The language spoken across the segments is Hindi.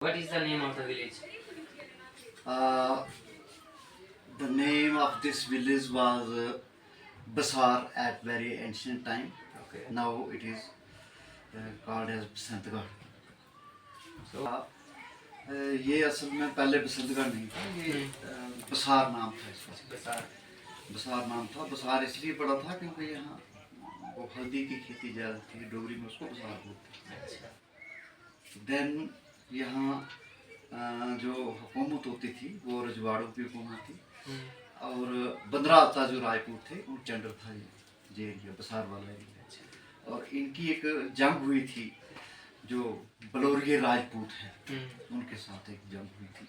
What is the name of the village? Uh, the name of this village was Basar at very ancient time. Okay. Now it is called as Basantgarh. So, ये असल में पहले बसंतगढ़ नहीं था, ये बसार नाम था इसका. Basar. बसार नाम था. बसार इसलिए पड़ा था क्योंकि यहाँ वो हल्दी की खेती ज़्यादा थी. डोगरी में उसको बसार बोलते हैं. अच्छा. देन यहाँ जो हुकूमत होती थी वो रजवाड़ों की हुकूमत थी. और बंदरा आता जो राजपूत थे उनके अंडर था ये एरिया, बसार वाला एरिया. और इनकी एक जंग हुई थी जो बलोरिये राजपूत हैं उनके साथ एक जंग हुई थी.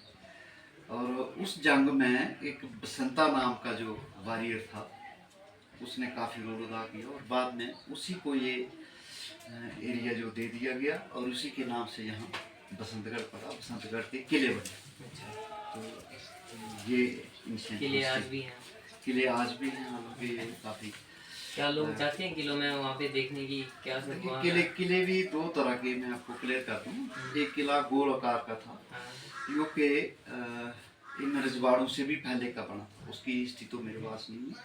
और उस जंग में एक बसंता नाम का जो वॉरियर था उसने काफ़ी रोल अदा किया और बाद में उसी को ये एरिया जो दे दिया गया और उसी के नाम से यहाँ बसंतगढ़ पड़ा. बसंतगढ़ के किले बने. तो ये किले आज भी हैं. किले आज भी हैं. हालांकि काफ़ी क्या लोग चाहते हैं किलों में वहाँ पे देखने की क्या सब वहाँ किले किले भी दो तरह के मैं आपको क्लियर करता हूँ. एक किला गोल आकार का था जो कि इन रजवाड़ों से भी पहले का बना था. उसकी हिस्ट्री तो मेरे पास नहीं है.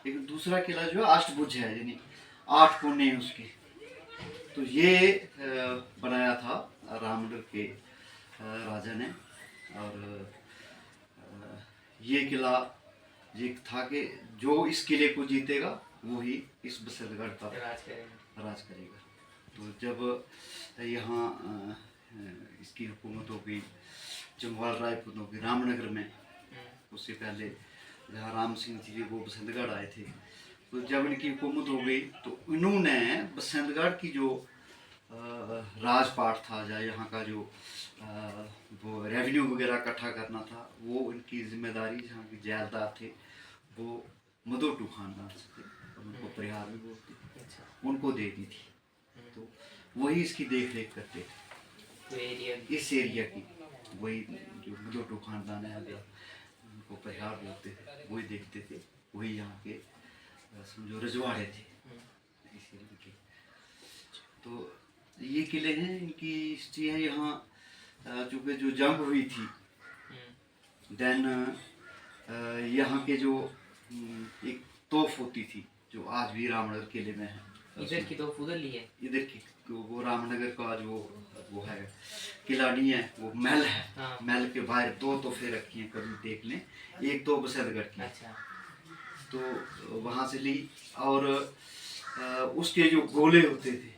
लेकिन दूसरा किला जो है अष्टभुज है, यानी 8 कोने हैं उसके. तो ये बनाया था रामनगर के राजा ने. और ये किला ये था कि जो इस किले को जीतेगा वो ही इस बसंतगढ़ पर राज करेगा. तो जब यहाँ इसकी हुकूमत हो गई जमवाल राजपूतों की रामनगर में, उससे पहले जहाँ राम सिंह जी वो बसंतगढ़ आए थे. तो जब इनकी हुकूमत हो गई तो इन्होंने बसंतगढ़ की जो राजपाट था या यहाँ का जो वो रेवेन्यू वगैरह इकट्ठा करना था वो इनकी जिम्मेदारी जहाँ के जायदार थे वो मदोटू खानदान से थे. उनको परिहार भी बोलते, उनको दे दी थी. तो वही इसकी देख रेख करते थे. इस एरिया की वही जो मदोटू खानदान है उनको परिहार बोलते थे, वही देखते थे. वही यहाँ के समझो रजवाड़े थे इस एरिया के. तो ये किले हैं, इनकी हिस्ट्री है. यहाँ चूँकि जो जंग हुई थी देन यहाँ के जो एक तोफ होती थी जो आज भी रामनगर किले में है. इधर की तोफ उधर ली है. इधर की वो रामनगर का जो वो है किला नहीं है, वो महल है. हाँ. महल के बाहर 2 तोफे रखी हैं, कभी देख लें. एक तो बसंतगढ़ की. अच्छा. तो वहाँ से ली. और उसके जो गोले होते थे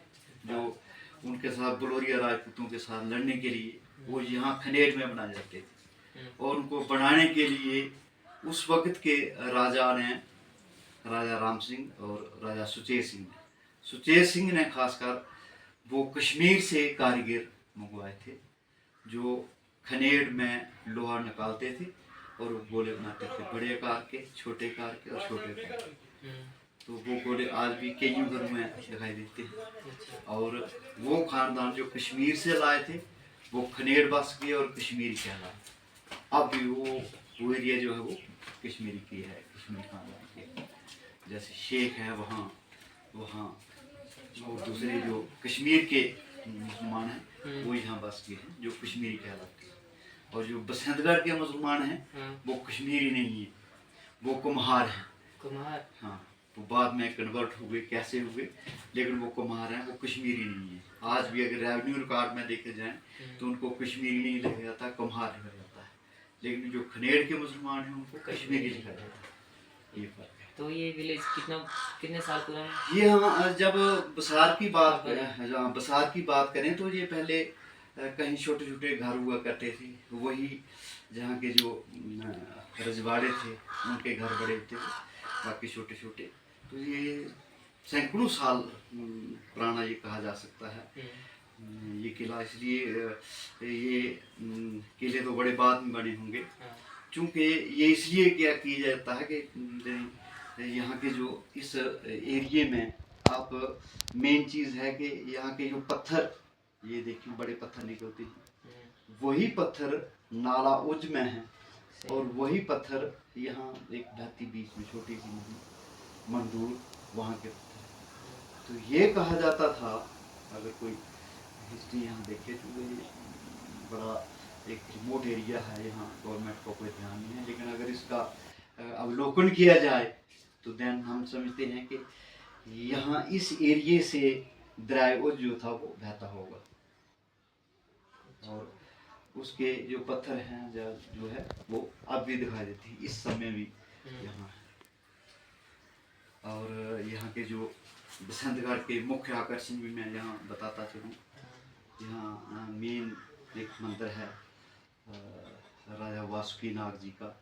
जो उनके साथ बलोरिया राजपूतों के साथ लड़ने के लिए वो यहाँ खनेर में बनाए जाते थे. और उनको बनाने के लिए उस वक्त के राजा ने, राजा राम सिंह और राजा सुचेत सिंह ने खासकर वो कश्मीर से कारीगर मंगवाए थे जो खनेर में लोहा निकालते थे और वो गोले बनाते थे, बड़े आकार के, छोटे आकार के और छोटे आकार के. तो वो गोले आज भी कई घरों में दिखाई देते हैं. और वो खानदान जो कश्मीर से लाए थे वो खनेर बस किए और कश्मीरी कहलाए. अब भी वो एरिया जो है वो कश्मीरी की है, कश्मीरी खानदान की. जैसे शेख है वहाँ वो दूसरे जो कश्मीर के मुसलमान हैं वो यहाँ बस किए हैं जो कश्मीरी कहलाते हैं. और जो बसंतगढ़ के मुसलमान हैं वो कश्मीरी नहीं है, वो कुम्हार हैं. कुम्हार. हाँ. वो बाद में कन्वर्ट हुए, कैसे हुए, लेकिन वो कुम्हार हैं, वो कश्मीरी नहीं है. आज भी अगर रेवेन्यू रिकॉर्ड में देखे जाएं तो उनको कश्मीरी नहीं लिखा जाता, कुम्हार लिखा जाता है. लेकिन जो खनेर के मुसलमान हैं उनको कश्मीरी लिखा जाता है. ये फर्क है. तो ये विलेज कितने साल पुराना है? ये हम जब बसार की बात करें तो ये पहले कहीं छोटे छोटे घर हुआ करते थे. वही जहाँ के जो रजवाड़े थे उनके घर बड़े थे, बाकी छोटे छोटे. तो ये सैकड़ों साल पुराना ये कहा जा सकता है ये किला. इसलिए ये किले तो बड़े बाद में बने होंगे क्योंकि ये इसलिए क्या किया जाता है कि यहाँ के जो इस एरिए में आप मेन चीज़ है कि यहाँ के जो पत्थर, ये देखिए बड़े पत्थर निकलते हैं, वही पत्थर नाला उज में है. और वही पत्थर यहाँ एक बहती बीच में छोटी सी नदी मंदूर वहाँ के पत्थर. तो ये कहा जाता था, अगर कोई हिस्ट्री यहाँ देखे तो ये बड़ा एक रिमोट एरिया है, यहाँ गवर्नमेंट को कोई ध्यान नहीं है, लेकिन अगर इसका अवलोकन किया जाए तो देन हम समझते हैं कि यहाँ इस एरिए से दरिया जो था वो बहता होगा, और उसके जो पत्थर हैं जो है वो अब भी दिखाई देती है, इस समय भी यहाँ है। और यहाँ के जो बसंतगढ़ के मुख्य आकर्षण भी मैं यहाँ बताता चलूँ। यहाँ मेन एक मंदिर है राजा वासुकी नाग जी का,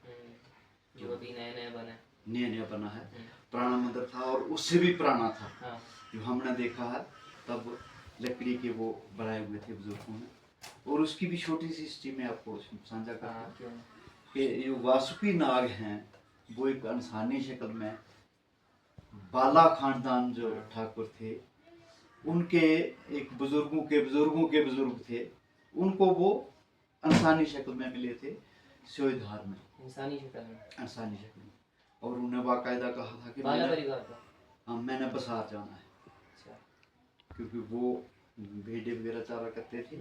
जो अभी नया बना है। पुराना मंदिर था और उससे भी पुराना था। हाँ। जो हमने देखा है तब लकड़ी के वो बनाए हुए थे बुजुर्गों ने। और उसकी भी छोटी सी हिस्ट्री में आपको साझा करता हूँ कि जो वासुकी नाग हैं वो एक इंसानी शक्ल में बाला खानदान जो ठाकुर थे उनके एक बुजुर्गों के बुजुर्ग थे, उनको वो इंसानी शक्ल में मिले थे स्योधार में, इंसानी शक्ल में। और उन्हें बाकायदा कहा था कि मैंने बसार जाना है। अच्छा। क्योंकि वो भेड़े वगैरह चारा करते थे,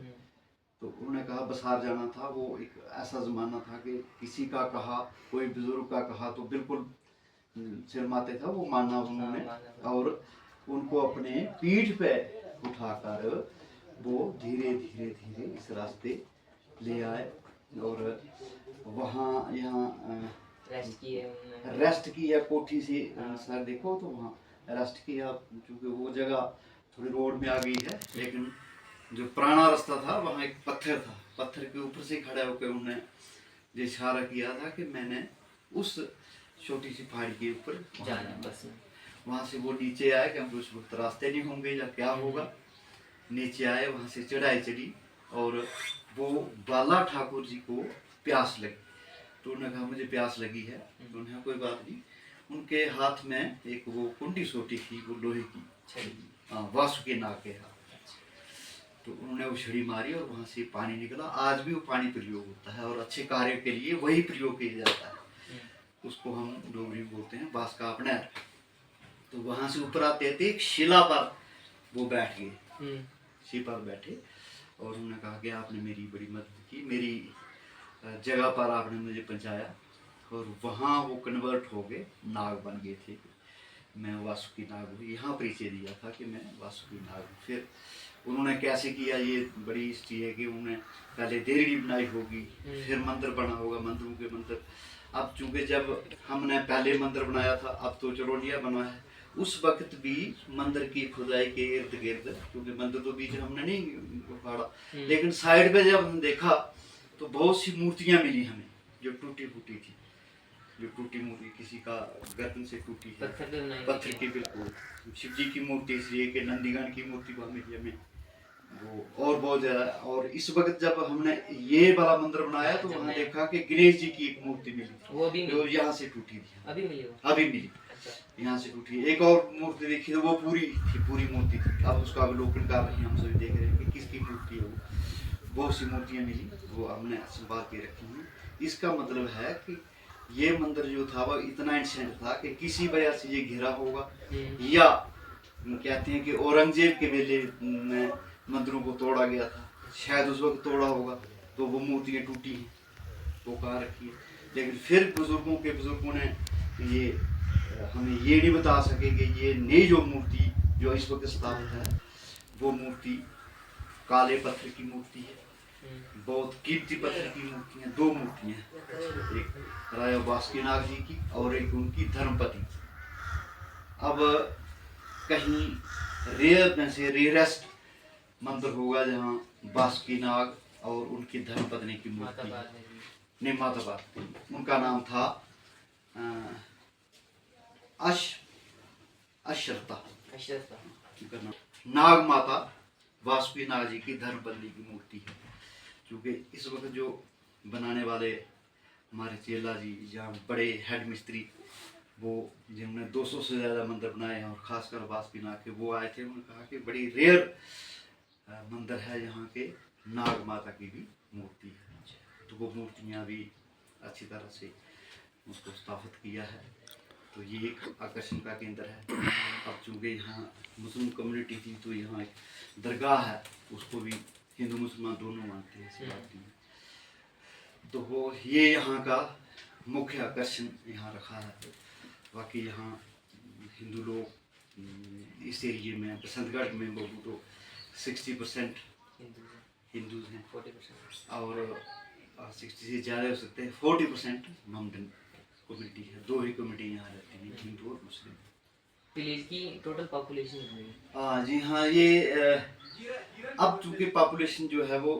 तो उन्होंने कहा बसार जाना था। वो एक ऐसा ज़माना था कि किसी का कहा, कोई बुजुर्ग का कहा तो बिल्कुल सिर माते था, वो माना उन्होंने। और उनको अपने पीठ पे उठाकर वो धीरे धीरे इस रास्ते ले आए और वहाँ यहाँ रेस्ट किया कोठी से। सर देखो तो वहाँ रेस्ट किया, क्योंकि वो जगह थोड़ी रोड में आ गई है, लेकिन जो पुराना रास्ता था वहाँ एक पत्थर था, पत्थर के ऊपर से खड़े होकर उन्होंने ये इशारा किया था कि मैंने उस छोटी सी पहाड़ी के ऊपर जाना बस। वहाँ से वो नीचे आए, क्योंकि उस वक्त रास्ते नहीं होंगे या क्या होगा। नीचे आए, वहाँ से चढ़ाई चढ़ी और वो बाला ठाकुर जी को प्यास लगी, तो उन्होंने कहा मुझे प्यास लगी है। तो उन्हें कोई बात नहीं, उनके हाथ में एक वो कुंडी सोटी थी, वो लोहे की, वासुकी नाग के हाथ। तो उन्होंने वो छड़ी मारी और वहाँ से पानी निकला। आज भी वो पानी प्रयोग होता है और अच्छे कार्यों के लिए वही प्रयोग किया जाता है। उसको हम डोगरी में बोलते हैं बांस का अपनेर। तो वहाँ से ऊपर आते थे एक शिला पर वो बैठ गए, शिला पर बैठे और उन्होंने कहा कि आपने मेरी बड़ी मदद की, मेरी जगह पर आपने मुझे पहुँचाया। और वहाँ वो कन्वर्ट हो गए, नाग बन गए थे। मैं वासुकी नाग हूँ, यहाँ परिचय दिया था कि मैं वासुकी नाग हूँ। फिर उन्होंने कैसे किया, ये बड़ी हिस्ट्री है कि उन्होंने पहले देरड़ी बनाई होगी, फिर मंदिर बना होगा, मंदिरों के मंदिर। अब चूँकि जब हमने पहले मंदिर बनाया था, अब तो चरोलिया बना है, उस वक्त भी मंदिर की खुदाई के इर्द गिर्द, क्योंकि मंदिर तो बीच हमने नहीं उखाड़ा, लेकिन साइड पे जब हम देखा तो बहुत सी मूर्तियाँ मिली हमें जो टूटी फूटी थी। जो टूटी मूर्ति किसी का गर्दन से टूटी है, पत्थर की, बिल्कुल शिव जी की मूर्ति, इसलिए कि नंदीगण की मूर्ति वहाँ मिली हमें वो, और बहुत ज़्यादा। और इस वक्त जब हमने ये वाला मंदिर बनाया तो वहाँ देखा कि गणेश जी की एक मूर्ति मिली, जो यहाँ से टूटी थी, अभी मिली यहाँ से टूटी। एक और मूर्ति देखी तो वो पूरी मूर्ति थी। अब उसका अवलोकन कर रहे हैं, हम सभी देख रहे हैं कि किसकी मूर्ति है वो। बहुत सी मूर्तियाँ मिली, वो हमने संभाल के रखी हैं। इसका मतलब है कि ये मंदिर जो था वो इतना एंशिएंट था कि किसी वजह से ये घिरा होगा, या कहते हैं कि औरंगजेब के वेले में मंदिरों को तोड़ा गया था, शायद उस वक्त तोड़ा होगा, तो वो मूर्तियाँ टूटी हैं, वो कहाँ रखी है। लेकिन फिर बुजुर्गों ने ये हमें ये नहीं बता सके कि ये नई जो मूर्ति जो इस वक्त स्थापित है वो मूर्ति काले पत्थर की मूर्ति है। बहुत कीमती पत्थर की मूर्तियाँ, दो मूर्तियाँ, एक राजा वासुकी नाग जी की और एक उनकी धर्मपति। अब कहीं रेयर में से रेयरेस्ट मंदिर होगा जहाँ वासुकी नाग और उनकी धर्मपत्नी की मूर्ति नहीं, माता बात, उनका नाम था अशरता। नाग माता वासुकी नाग जी की धर्मपत्नी की मूर्ति है। क्योंकि इस वक्त जो बनाने वाले हमारे चेला जी या बड़े हेड मिस्त्री, वो जिन्होंने 200 से ज़्यादा मंदिर बनाए हैं और ख़ासकर वासुकी नाग के, वो आए थे। उन्होंने कहा कि बड़ी रेयर मंदिर है यहाँ के, नाग माता की भी मूर्ति है। तो वो मूर्तियाँ भी अच्छी तरह से उसको स्थापित किया है। तो ये एक आकर्षण का केंद्र है। अब चूँकि यहाँ मुस्लिम कम्युनिटी थी तो यहाँ एक दरगाह है, उसको भी हिंदू मुसलमान दोनों मानते हैं, ऐसी बात नहीं। तो वो ये यहाँ का मुख्य आकर्षण यहाँ रखा है। बाकी यहाँ हिंदू लोग इस एरिए में बसंतगढ़ में बोलूँ तो 60% हिंदूज हैं 40% और 60 से ज़्यादा हो सकते हैं। 40% मोमडन कम्युनिटी है। दो ही कम्युनिटी यहाँ रहती हैं, हिंदू और मुस्लिम। विलेज की टोटल पॉपुलेशन कितनी है? हाँ जी हाँ, ये अब चूँकि पॉपुलेशन जो है वो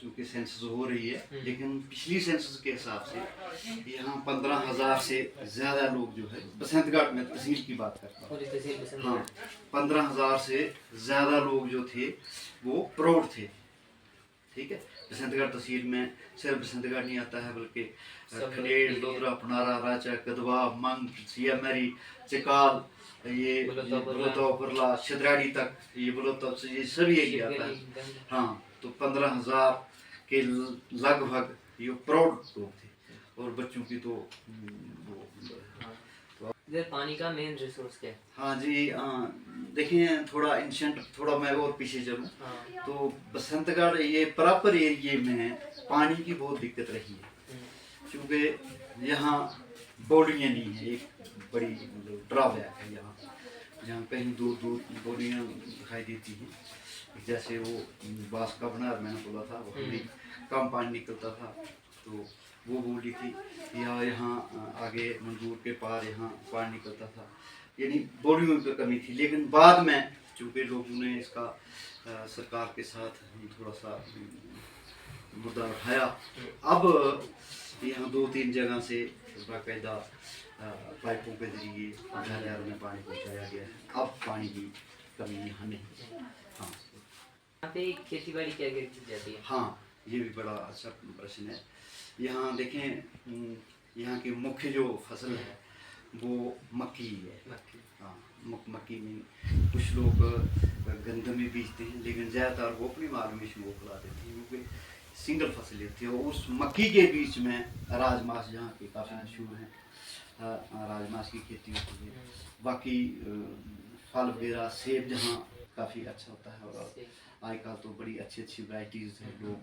चूँकि सेंसस हो रही है, लेकिन पिछली सेंसस के हिसाब से यहाँ 15,000 से ज़्यादा लोग जो है बसंतगढ़ में तहसील की बात करता हूँ। हाँ, 15,000 से ज़्यादा लोग जो थे वो प्रौढ़ थे। ठीक है, बसंतगढ़ तहसील में सिर्फ बसंतगढ़ नहीं आता है, बल्कि खनेड़, लोधरा, पुनारा, राचा, कदवा, मंग, सियामरी, चिकाल, ये बुलोतो, परला, शदराड़ी तक, ये बुलोतो से ये सभी एरिया आता है। हाँ, तो 15,000 के लगभग ये प्रौढ़ लोग थे और बच्चों की तो इधर पानी का मेन रिसोर्स क्या है? हाँ जी, देखिए थोड़ा इंशेंट, थोड़ा मैं और पीछे चलूँ तो बसंतगढ़ ये प्रॉपर एरिए में पानी की बहुत दिक्कत रही है, क्योंकि यहाँ बोलियाँ नहीं है। एक बड़ी मतलब ड्रॉबैक है यहाँ, जहाँ कहीं दूर दूर बोलियाँ दिखाई देती हैं। जैसे वो बांस का बना मैंने बोला था, वो भी कम पानी निकलता था, तो वो बोली थी। या यहाँ आगे मंदूर के पार यहाँ पानी निकलता था, यानी बोलियों की कमी थी। लेकिन बाद में चूँकि लोगों ने इसका सरकार के साथ थोड़ा सा मुद्दा उठाया, अब यहाँ 2-3 जगह से बाकायदा पाइपों के जरिए घर में पानी पहुँचाया गया है। अब पानी की कमी यहाँ नहीं। हाँ, यहाँ पे खेती बाड़ी क्या क्या की जाती है? हाँ, ये भी बड़ा अच्छा प्रश्न है। यहाँ देखें, यहाँ की मुख्य जो फसल है वो मक्की है। हाँ, मक्की में कुछ लोग गंदम भी बीजते हैं, लेकिन ज़्यादातर वो अपनी माल में वो खिला देते हैं, क्योंकि सिंगल फसल होती है। उस मक्की के बीच में राजमास यहाँ के काफ़ी मशहूर हैं। राजमास की खेती होती है। बाकी फल वगैरह, सेब जहाँ काफ़ी अच्छा होता है, और आजकल तो बड़ी अच्छी अच्छी वैराइटीज़ हैं, लोग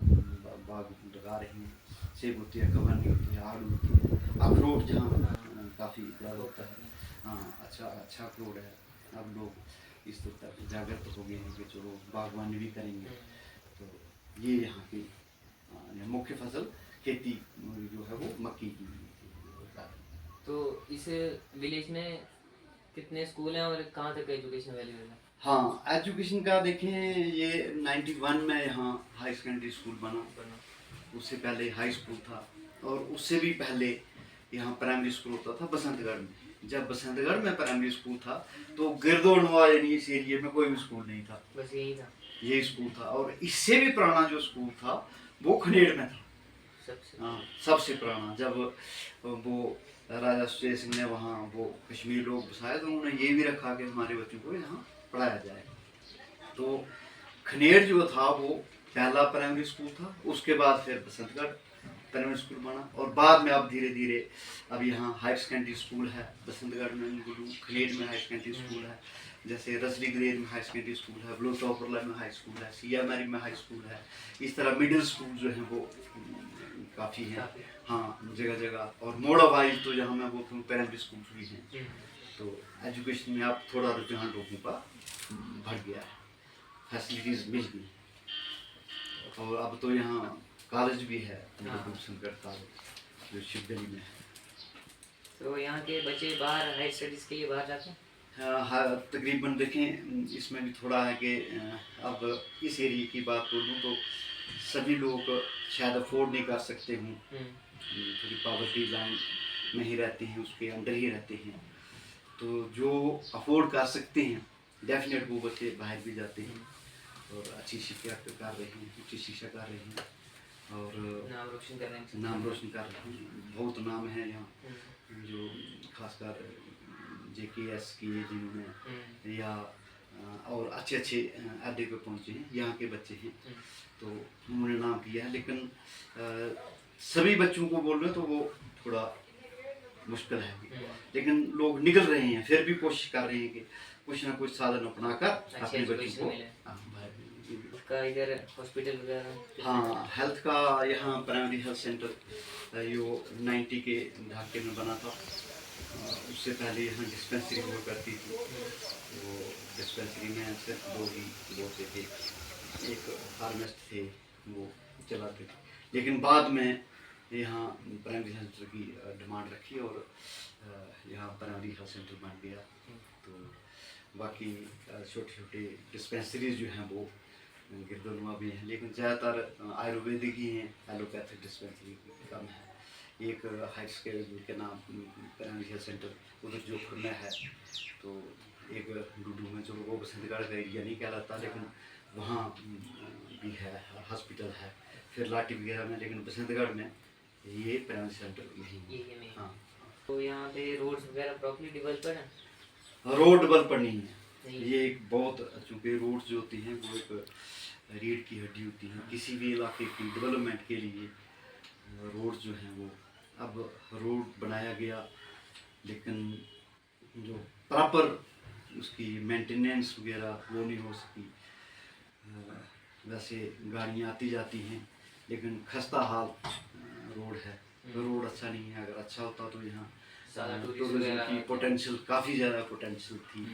बाग लगा रहे हैं। सेब होती है, कबानी होती है, आलू होती है, अखरोट जहाँ काफ़ी ज़्यादा होता है। हाँ, अच्छा अखरोट है। अब लोग इस तरफ जागृत हो गए हैं कि चलो बागवानी भी करेंगे। तो ये यहाँ की मुख्य फसल खेती जो है वो मक्की की होता है। तो इस विलेज में कितने स्कूल हैं और कहाँ तक एजुकेशन अवेलेबल है? हाँ, एजुकेशन का देखें, ये 91 में यहाँ हाई सेकेंडरी स्कूल बना। उससे पहले हाई स्कूल था, और उससे भी पहले यहाँ प्राइमरी स्कूल होता था बसंतगढ़ में। जब बसंतगढ़ में प्राइमरी स्कूल था तो गिरदोनवा यानी इस एरिए में कोई भी स्कूल नहीं था, बस यही था, यही स्कूल था। और इससे भी पुराना जो स्कूल था वो खनेड़ में था। सबसे पुराना। जब वो राजा सुचेत सिंह ने वहाँ वो कश्मीर लोग बसाए, तो उन्होंने ये भी रखा कि हमारे बच्चों को यहाँ पढ़ाया जाए। तो खनेड़ जो था वो पहला प्राइमरी स्कूल था, उसके बाद फिर बसंतगढ़ प्राइमरी स्कूल बना, और बाद में अब धीरे धीरे अब यहाँ हायर सेकेंडरी स्कूल है बसंतगढ़ में, खनेड़ में हायर सेकेंडरी स्कूल है, जैसे रसली ग्रेड में हाई सेकेंडरी स्कूल है, ब्लोटोपरला में हाई स्कूल है, सियामरी में हाई स्कूल है। इस तरह मिडिल स्कूल जो है वो काफ़ी हैं। हाँ, जगह जगह। और मोड़ा वाइज तो जहाँ मैं बोलता हूँ प्राइमरी स्कूल भी हैं। तो एजुकेशन में अब थोड़ा रुझान लोगों का बढ़ गया है, फैसिलिटीज़ मिल गई, और अब तो यहाँ कॉलेज भी है, शंकर कॉलेज जो शिवगली में है। तो यहाँ के बच्चे बाहर हायर स्टडीज़ के लिए बाहर जाते हैं? हाँ, तकरीबन देखें इसमें भी थोड़ा है कि अब इस एरिया की बात करूँ तो सभी लोग शायद अफोर्ड नहीं कर सकते हूँ, थोड़ी पॉवर्टी लाइन में ही रहते हैं, उसके अंदर ही रहते हैं। तो जो अफोर्ड कर सकते हैं डेफिनेट वो बच्चे बाहर भी जाते हैं और अच्छी शिक्षा कर रहे हैं, उच्च शिक्षा कर रहे हैं, और नाम रोशन कर रहे हैं। बहुत नाम है यहाँ, जो खासकर JKS किए जिन्होंने, या और अच्छे अच्छे अहदे पे पहुँचे हैं, यहाँ के बच्चे हैं, तो उन्होंने नाम किया है। लेकिन सभी बच्चों को बोल रहे तो वो थोड़ा मुश्किल है, लेकिन लोग निकल रहे हैं, फिर भी कोशिश कर रहे हैं कि कुछ ना कुछ साधन अपना कर अपने बच्चों को का इधर हॉस्पिटल वगैरह? हाँ, हेल्थ का यहाँ प्राइमरी हेल्थ सेंटर यो 90 के दहाके में बना था। उससे पहले यहाँ डिस्पेंसरी हुआ करती थी। वो डिस्पेंसरी में सिर्फ दो ही होते थे, एक फार्मासिस्ट थे वो चलाते थे। लेकिन बाद में यहाँ प्राइमरी हेल्थ सेंटर की डिमांड रखी और यहाँ प्राइमरी हेल्थ सेंटर बन गया। तो बाकी छोटे छोटे डिस्पेंसरीज जो हैं वो गिरदुनुमा भी हैं, लेकिन ज़्यादातर आयुर्वेदिक ही हैं। एलोपैथिक डिस्पेंसरी कम है। एक हाई स्केल के नाम प्राइमरी हेल्थ सेंटर उधर जोधपुर में है। तो एक डूडू में, चलो वो बसंतगढ़ का एरिया नहीं कहलाता, लेकिन वहाँ भी है हॉस्पिटल है। फिर लाटी वगैरह में, लेकिन बसंतगढ़ में ये प्राइमरी सेंटर यही है। हाँ, तो यहाँ पे रोड्स वगैरह प्रॉपर्ली डेवलप्ड है? रोड डेवलपर नहीं है। ये एक बहुत, चूँकि रोड्स जो होती हैं वो एक रीढ़ की हड्डी होती है किसी भी इलाके की डेवलपमेंट के लिए। रोड जो हैं वो, अब रोड बनाया गया, लेकिन जो प्रॉपर उसकी मेंटेनेंस वगैरह वो नहीं हो सकी। वैसे गाड़ियाँ आती जाती हैं, लेकिन खस्ता हाल रोड है। रोड अच्छा नहीं है। अगर अच्छा होता तो यहाँ टूरिज्म की पोटेंशियल, काफ़ी ज़्यादा पोटेंशियल थी,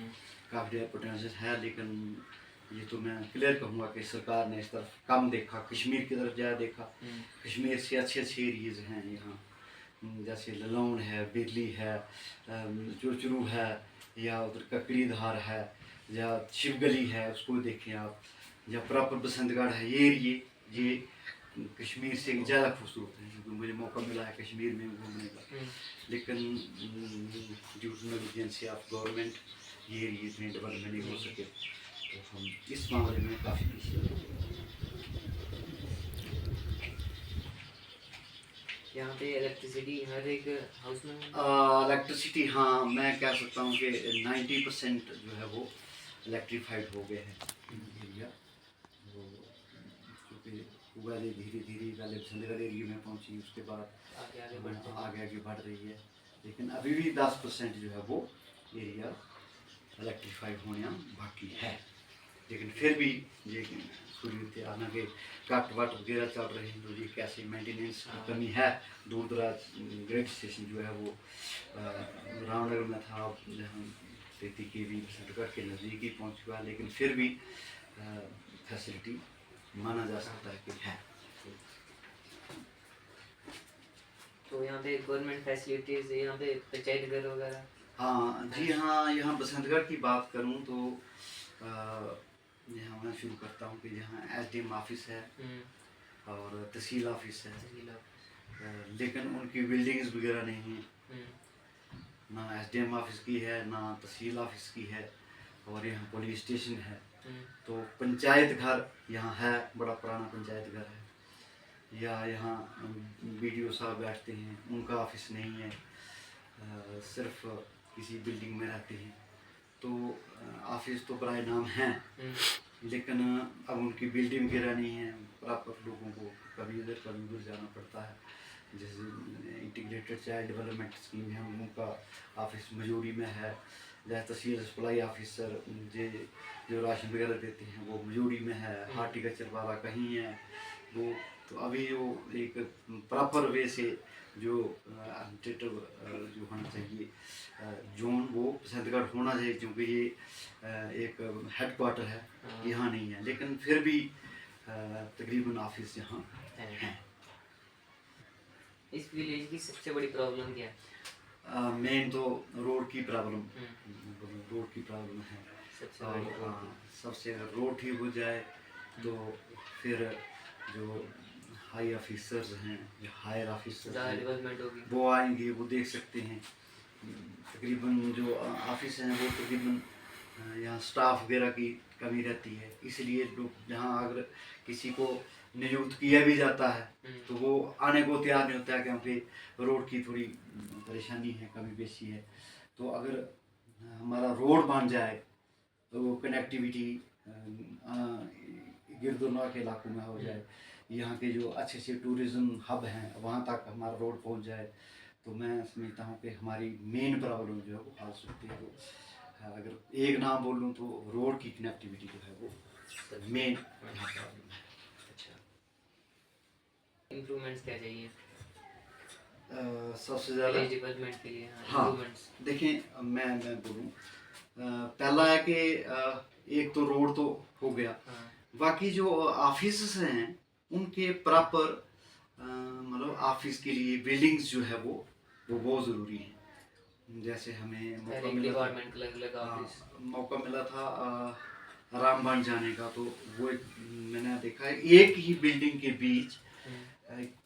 काफ़ी ज़्यादा पोटेंशियल है। लेकिन ये तो मैं क्लियर कहूँगा कि सरकार ने इस तरफ कम देखा, कश्मीर की तरफ ज़्यादा देखा। कश्मीर से अच्छे अच्छे एरियाज़ हैं यहाँ, जैसे ललौन है, बिरली है, चुरचुरू है, या उधर ककड़ी धार है, या शिवगली है, उसको देखें आप, या प्रॉपर बसंतगढ़ है। ये एरिए ये कश्मीर से ज़्यादा खूबसूरत है, क्योंकि मुझे मौका मिला है कश्मीर में घूमने का। लेकिन due to negligence of government ये एरिए इतने डेवलपमेंट नहीं हो सके। तो हम इस मामले में काफ़ी पीछे हैं। यहाँ पे इलेक्ट्रिसिटी हर एक हाउस में? इलेक्ट्रिसिटी, हाँ, मैं कह सकता हूँ कि 90% जो है वो इलेक्ट्रीफाइड हो गए हैं एरिया। वो चूँकि उगाली धीरे धीरे पहले बसंतगढ़ एरिया में पहुँची, उसके बाद आगे बढ़ रही है। लेकिन अभी भी 10% जो है वो एरिया इलेक्ट्रीफाइड होना बाकी है। लेकिन फिर भी ये सूर्य आना के कट वट वगैरह चल रहे हैं, तो ये कैसे मेंटेनेंस की कमी है। दूर दराज ग्रेड स्टेशन जो है वो रामनगर में था, जहाँ 33 kV बसंतगढ़ के नज़दीक ही पहुँच चुका है, लेकिन फिर भी फैसिलिटी माना जा सकता है कि है। तो यहाँ पे गवर्नमेंट फैसिलिटीज, यहाँ पे पंचायत घर वगैरह? हाँ जी, हाँ, यहाँ बसंतगढ़ की बात करूँ तो यहाँ मैं शुरू करता हूँ कि यहाँ SDM ऑफिस है और तहसील ऑफिस है। लेकिन उनकी बिल्डिंग्स वगैरह नहीं है, ना SDM ऑफिस की है, ना तहसील ऑफिस की है, और यहाँ पुलिस स्टेशन है। तो पंचायत घर यहाँ है, बड़ा पुराना पंचायत घर है। या यहाँ BDO साहब बैठते हैं, उनका ऑफिस नहीं है, सिर्फ किसी बिल्डिंग में रहते हैं। तो ऑफिस तो बराए नाम हैं, लेकिन अब उनकी बिल्डिंग वगैरह नहीं है। प्रॉपर लोगों को कभी इधर कभी उधर जाना पड़ता है। जैसे इंटीग्रेटेड चाइल्ड डेवलपमेंट स्कीम है, उनका ऑफिस मजूरी में है। जैसे तहसील सप्लाई ऑफिसर जो राशन वगैरह देते हैं वो मजूरी में है। हार्टिकल्चर वाला कहीं है वो। तो अभी वो एक प्रॉपर वे से जो एडमिनिस्ट्रेटिव जो होना चाहिए जोन, वो बसंतगढ़ होना चाहिए, क्योंकि ये एक हेड क्वार्टर है, यहाँ नहीं है। लेकिन फिर भी तकरीबन ऑफिस यहाँ हैं। इस विलेज की सबसे बड़ी प्रॉब्लम क्या है? मेन तो रोड की प्रॉब्लम, रोड की प्रॉब्लम है सबसे। अगर रोड ठीक हो जाए तो फिर जो हाई ऑफिसर्स हैं, जो हायर ऑफिसर्स हैं, वो आएंगे, वो देख सकते हैं। तकरीबन जो ऑफिस हैं वो तकरीबन यहाँ स्टाफ वगैरह की कमी रहती है, इसलिए लोग जहाँ अगर किसी को नियुक्त किया भी जाता है तो वो आने को तैयार नहीं होता है, क्योंकि रोड की थोड़ी परेशानी है, कमी बेशी है। तो अगर हमारा रोड बन जाए तो कनेक्टिविटी गिरदुनवा के इलाकों में हो जाए, यहाँ के जो अच्छे अच्छे टूरिज़्म हब हैं वहाँ तक हमारा रोड पहुँच जाए, तो मैं समझता हूँ कि हमारी मेन प्रॉब्लम जो है वो हल सकती है। तो अगर एक नाम बोलूँ तो रोड की कनेक्टिविटी जो है वो मेन यहाँ प्रॉब्लम है। अच्छा, इम्प्रूवमेंट्स क्या चाहिए सबसे ज़्यादा विलेज डेवलपमेंट के लिए? हाँ इम्प्रूवमेंट्स। देखिए मैं बोलूँ पहला है कि एक तो रोड तो हो गया, हाँ। बाकी जो ऑफिस हैं उनके प्रॉपर मतलब ऑफिस के लिए बिल्डिंग्स जो है वो बहुत ज़रूरी है। जैसे हमें मौका मिला था, डिपार्टमेंट का अलग ऑफिस। मौका मिला था रामबन जाने का, तो वो एक मैंने देखा है एक ही बिल्डिंग के बीच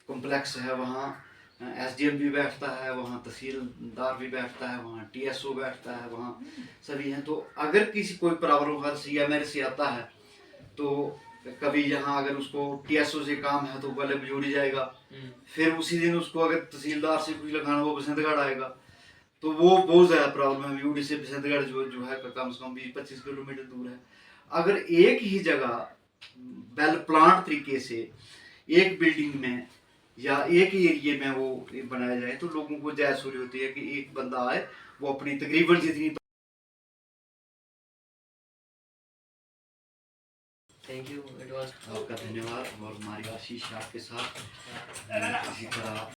कॉम्प्लेक्स है, वहाँ एसडीएम भी बैठता है, वहाँ तहसीलदार भी बैठता है, वहाँ टीएसओ बैठता है, वहाँ सभी हैं। तो अगर किसी कोई प्रॉब्लम हर सी एम से आता है तो कभी यहाँ अगर उसको टीएसओ से काम है तो पहले बजोड़ी जाएगा, फिर उसी दिन उसको अगर तहसीलदार से कुछ लगाना वो बसंतगढ़ आएगा। तो वो बहुत ज़्यादा प्रॉब्लम है। यूडी से बसंतगढ़ जो है कम से कम 20-25 किलोमीटर दूर है। अगर एक ही जगह वेल प्लान तरीके से एक बिल्डिंग में या एक ही एरिए में वो बनाया जाए तो लोगों को ज़्यादा सूरी होती है कि एक बंदा आए वो अपनी तकरीबन जितनी। Thank you, it was. आपका धन्यवाद और हमारी आशीष आपके साथ इसी तरह